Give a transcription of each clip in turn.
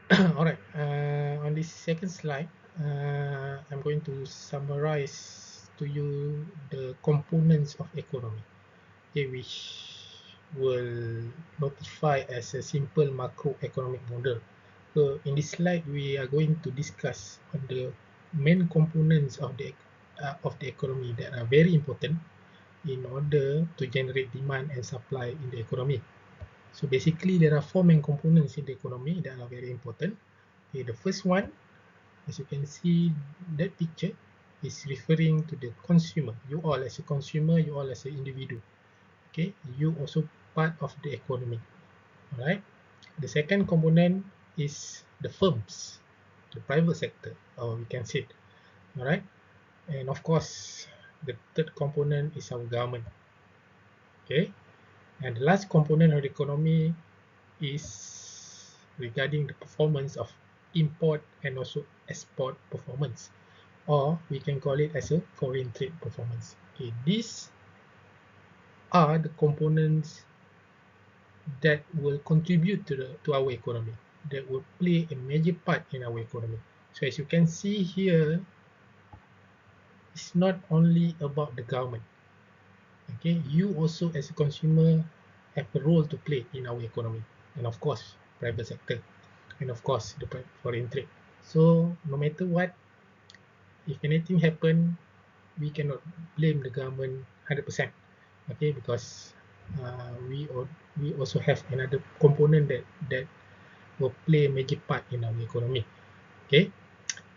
Alright, on this second slide, I'm going to summarize to you the components of economy, okay, which will notify as a simple macroeconomic model. So in this slide, we are going to discuss on the main components of the economy that are very important in order to generate demand and supply in the economy. So basically, there are four main components in the economy that are very important. Okay, the first one, as you can see, that picture is referring to the consumer. You all as a consumer, you all as an individual. Okay, you also part of the economy. All right. The second component is the firms, the private sector, or we can say, all right. And of course, the third component is our government. Okay. And the last component of the economy is regarding the performance of import and also export performance, or we can call it as a foreign trade performance. Okay, these are the components that will contribute to our economy, that will play a major part in our economy. So as you can see here, it's not only about the government. Okay, you also as a consumer have a role to play in our economy, and of course, private sector, and of course, the foreign trade. So no matter what, if anything happen, we cannot blame the government 100%. Okay, because uh, we we also have another component that will play a major part in our economy. Okay,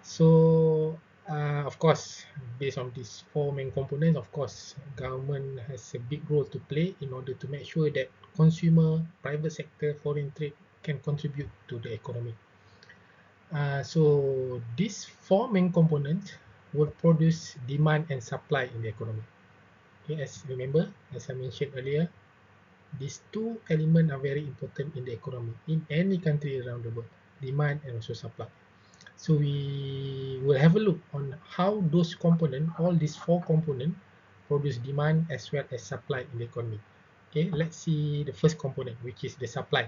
so of course, based on these four main components, of course, government has a big role to play in order to make sure that consumer, private sector, foreign trade can contribute to the economy. So these four main components will produce demand and supply in the economy. Okay, as remember, as I mentioned earlier, these two elements are very important in the economy in any country around the world, demand and also supply. So we will have a look on how those components, all these four components, produce demand as well as supply in the economy. Okay, let's see the first component, which is the supply.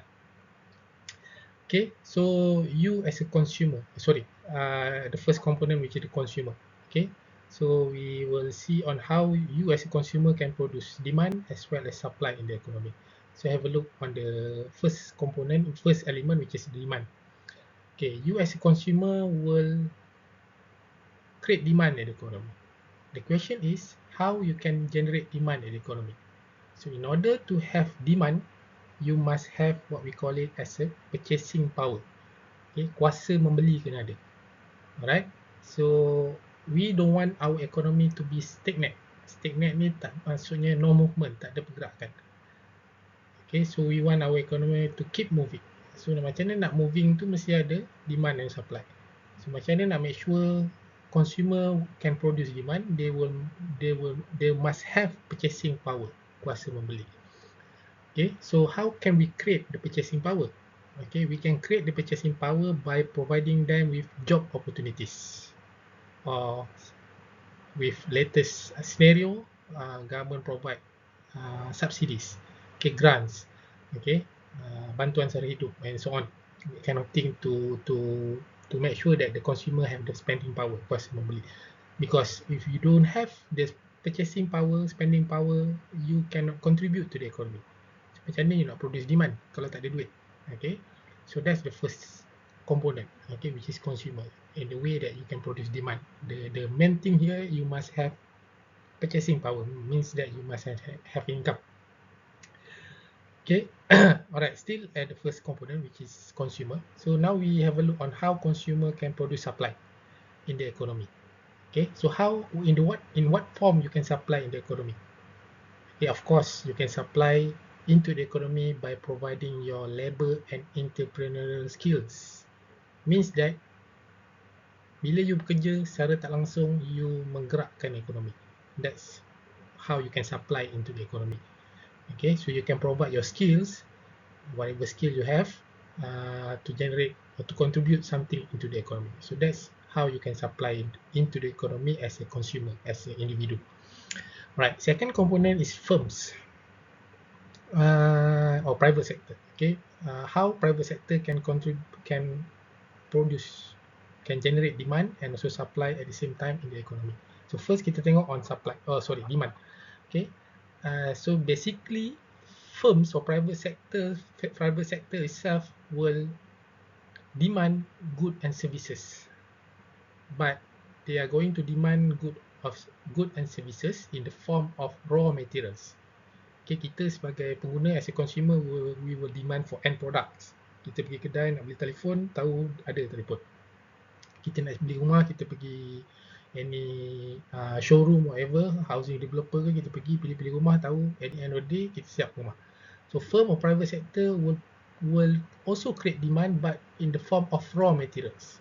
Okay, so you as a consumer, sorry, the first component, which is the consumer. Okay, so we will see on how you as a consumer can produce demand as well as supply in the economy. So have a look on the first component, first element, which is demand. Okay, you as a consumer will create demand in the economy. The question is how you can generate demand in the economy. So in order to have demand, you must have what we call it as a purchasing power. Okay, kuasa membeli kena ada. Alright, so we don't want our economy to be stagnant. Stagnant ni tak maksudnya no movement, tak ada pergerakan. Okay, so we want our economy to keep moving. So macam mana nak moving tu mesti ada demand and supply. So macam mana nak make sure consumer can produce demand, they must have purchasing power, kuasa membeli. Okay, so how can we create the purchasing power? Okay, we can create the purchasing power by providing them with job opportunities, or with latest scenario, government provide subsidies, okay, grants, okay, bantuan sara hidup and so on, kind of thing to make sure that the consumer have the spending power, kuasa membeli. Because if you don't have the purchasing power, spending power, you cannot contribute to the economy. Macam mana you nak produce demand kalau tak ada duit? Okay, so that's the first component, okay, which is consumer, in the way that you can produce demand. The main thing here, you must have purchasing power, means that you must have income. Okay, alright, still at the first component, which is consumer. So now we have a look on how consumer can produce supply in the economy. Okay, so how, in what form you can supply in the economy? Okay, of course, you can supply into the economy by providing your labor and entrepreneurial skills. Means that bila you bekerja secara tak langsung, you menggerakkan ekonomi. That's how you can supply into the economy. Okay, so you can provide your skills, whatever skill you have, to generate or to contribute something into the economy. So that's how you can supply into the economy as a consumer, as an individual. Right. Second component is firms, or private sector. Okay, how private sector can contribute, can generate demand and also supply at the same time in the economy. So first kita tengok on demand. Okay, so basically firms or private sector itself will demand goods and services, but they are going to demand good and services in the form of raw materials. Okay, kita sebagai pengguna as a consumer we will demand for end products. Kita pergi kedai nak beli telefon, tahu ada telefon. Kita nak beli rumah, kita pergi any showroom whatever, housing developer ke, kita pergi pilih rumah, tahu at the end of the day kita siap rumah. So firm or private sector will also create demand, but in the form of raw materials.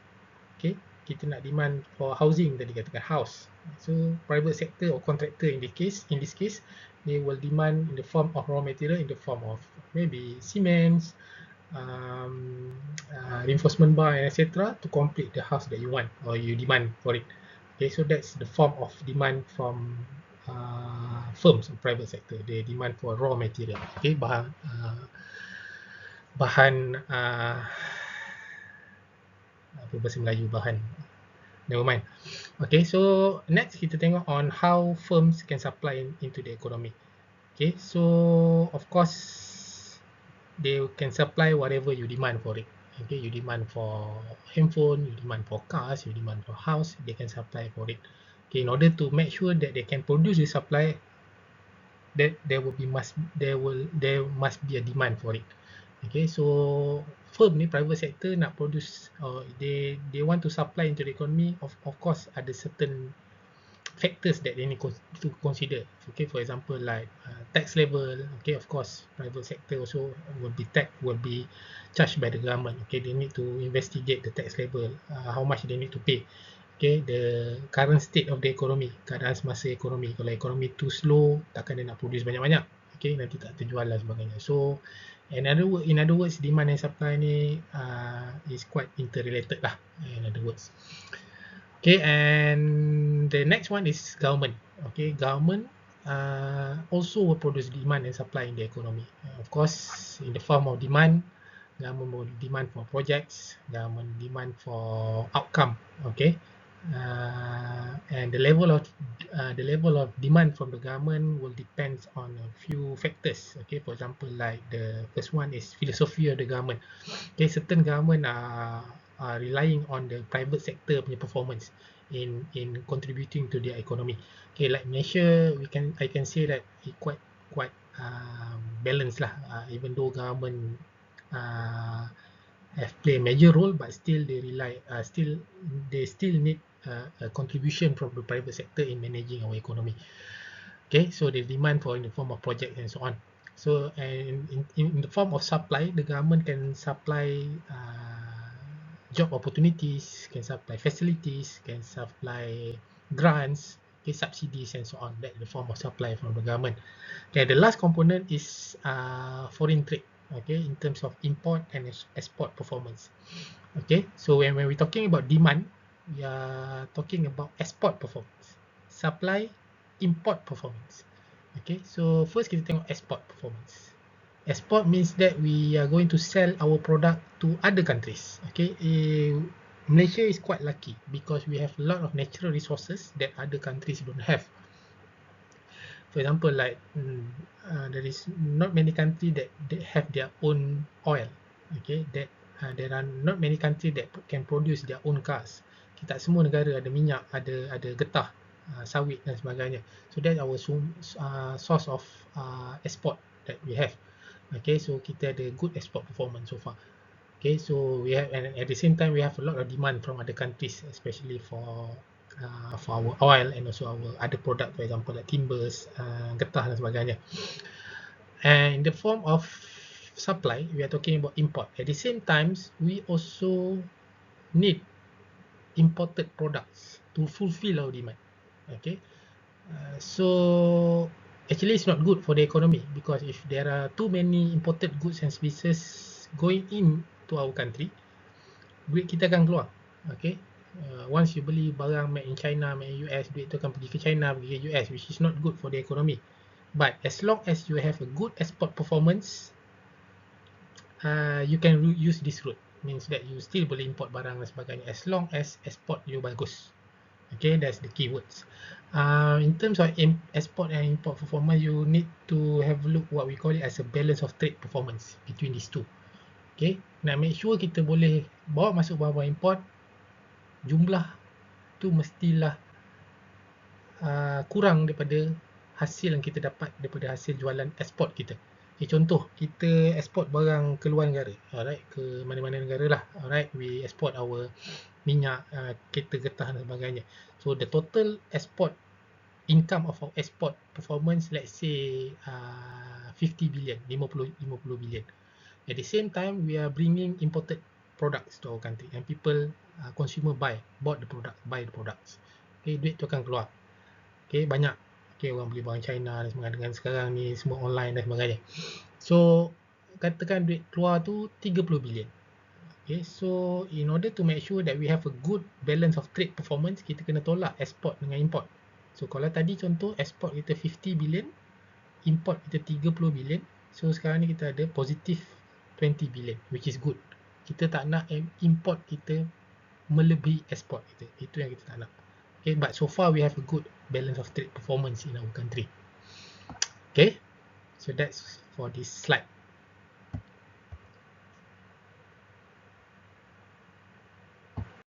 Okay, kita nak demand for housing, tadi katakan house. So private sector or contractor in this case, they will demand in the form of raw material, in the form of maybe cements, reinforcement bar, and etc. to complete the house that you want or you demand for it. Okay, so that's the form of demand from firms or private sector. They demand for raw material. Okay, bahan apa bahasa Melayu, bahan, never mind. Okay, so next kita tengok on how firms can supply into the economy. Okay, so of course they can supply whatever you demand for it. Okay, you demand for handphone, you demand for cars, you demand for house, they can supply for it. Okay, in order to make sure that they can produce the supply, that there must be a demand for it. Okay, so firm ni, private sector nak produce, they want to supply into the economy, of course ada certain factors that they need to consider. Okay, for example like tax level. Okay, of course private sector also will be charged by the government. Okay, they need to investigate the tax level, how much they need to pay. Okay, the current state of the economy, keadaan semasa ekonomi. Kalau ekonomi too slow, takkan dia nak produce banyak-banyak. Okay, nanti tak terjual dan sebagainya. So in other words, demand and supply ni is quite interrelated lah, in other words. Okay, and the next one is government. Okay, government also will produce demand and supply in the economy. Of course, in the form of demand, government will demand for projects, government demand for outcome. Okay, and the level of demand from the government will depend on a few factors. Okay, for example, like the first one is philosophy of the government. Okay, certain government are relying on the private sector punya performance in contributing to their economy. Okay, like Malaysia, I can say that it quite balanced lah. Even though government have played a major role, but still they still need a contribution from the private sector in managing our economy. Okay, so they demand for in the form of projects and so on. So and in the form of supply, the government can supply job opportunities, can supply facilities, can supply grants, okay, subsidies and so on. That's the form of supply from the government. Okay, the last component is foreign trade. Okay, in terms of import and export performance. Okay, so when we're talking about demand, we are talking about export performance, supply, import performance. Okay, so first kita tengok export performance. Export means that we are going to sell our product to other countries. Okay, Malaysia is quite lucky because we have a lot of natural resources that other countries don't have. For example, like there is not many countries that have their own oil. Okay, that there are not many countries that can produce their own cars. Kita semua negara ada minyak, ada getah, sawit dan sebagainya. So that's our source of export that we have. Okay, so kita ada good export performance so far. Okay, so we have, and at the same time we have a lot of demand from other countries, especially for our oil and also our other product, for example like timbers, getah dan sebagainya. And in the form of supply, we are talking about import. At the same time, we also need imported products to fulfill our demand. Okay, so actually it's not good for the economy, because if there are too many imported goods and services going in to our country, duit kita akan keluar. Okay, once you beli barang made in China, made in US, duit tu akan pergi ke China, pergi ke US, which is not good for the economy. But as long as you have a good export performance, you can use this route. means that you still boleh import barang dan sebagainya as long as export you bagus. Okay, that's the keywords. In terms of export and import performance, you need to have a look what we call it as a balance of trade performance between these two. Okay, nak make sure kita boleh bawa masuk barang import, jumlah tu mestilah kurang daripada hasil yang kita dapat daripada hasil jualan ekspor kita. Okay, contoh, kita ekspor barang ke luar negara, alright, ke mana-mana negara lah, alright, we export our minyak, kereta getah dan sebagainya. So the total export income of our export performance, let's say 50 billion, 50 billion. At the same time, we are bringing imported products to our country and people, consumer bought the product, buy the products. Okay, duit tu akan keluar. Okay, banyak. Okay, orang beli barang China dan sebagainya, dengan sekarang ni semua online dan sebagainya. So, katakan duit keluar tu 30 billion. Okay, so in order to make sure that we have a good balance of trade performance, kita kena tolak export dengan import. So, kalau tadi contoh export kita 50 billion, import kita 30 billion. So, sekarang ni kita ada positive 20 billion, which is good. Kita tak nak import kita melebihi export kita. Itu yang kita tak nak. Okay, but so far we have a good balance of trade performance in our country. Okay, so that's for this slide.